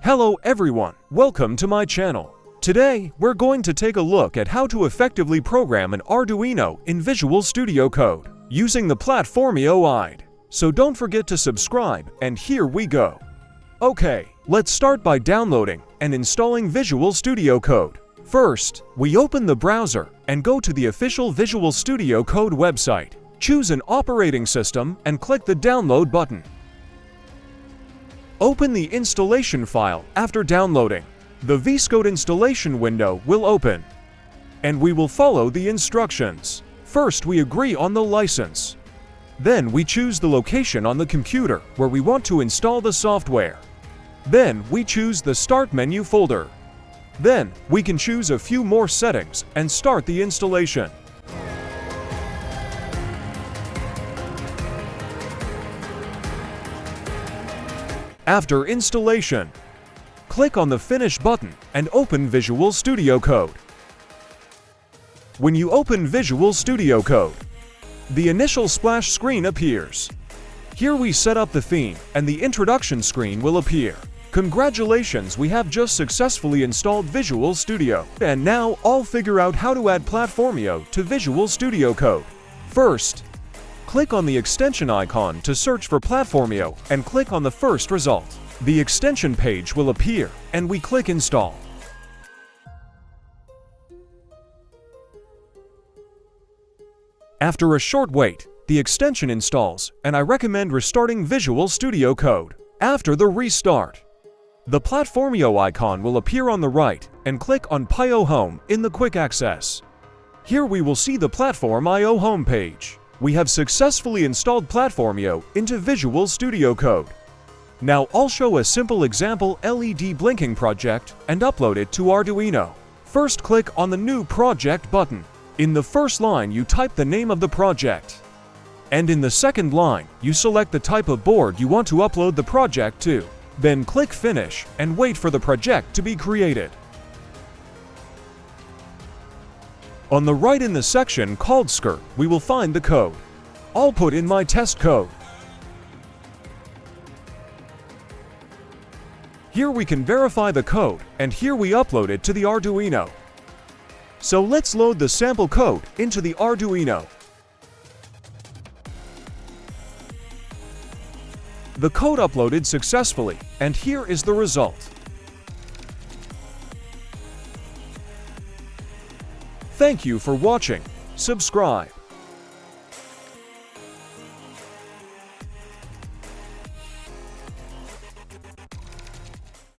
Hello everyone, welcome to my channel. Today, we're going to take a look at how to effectively program an Arduino in Visual Studio Code using the PlatformIO IDE. So don't forget to subscribe, and here we go. Okay, let's start by downloading and installing Visual Studio Code. First, we open the browser and go to the official Visual Studio Code website. Choose an operating system and click the download button. Open the installation file after downloading. The VS Code installation window will open, and we will follow the instructions. First, we agree on the license. Then we choose the location on the computer where we want to install the software. Then we choose the Start menu folder. Then we can choose a few more settings and start the installation. After installation, click on the Finish button and open Visual Studio Code. When you open Visual Studio Code, the initial splash screen appears. Here we set up the theme and the introduction screen will appear. Congratulations, we have just successfully installed Visual Studio. And now I'll figure out how to add PlatformIO to Visual Studio Code. First, click on the extension icon to search for PlatformIO and click on the first result. The extension page will appear and we click Install. After a short wait, the extension installs, and I recommend restarting Visual Studio Code. After the restart, the PlatformIO icon will appear on the right and click on PIO Home in the Quick Access. Here we will see the PlatformIO homepage. We have successfully installed PlatformIO into Visual Studio Code. Now I'll show a simple example LED blinking project and upload it to Arduino. First, click on the New Project button. In the first line, you type the name of the project. And in the second line, you select the type of board you want to upload the project to. Then click Finish and wait for the project to be created. On the right in the section called Skirt, we will find the code. I'll put in my test code. Here we can verify the code, and here we upload it to the Arduino. So let's load the sample code into the Arduino. The code uploaded successfully, and here is the result. Thank you for watching. Subscribe.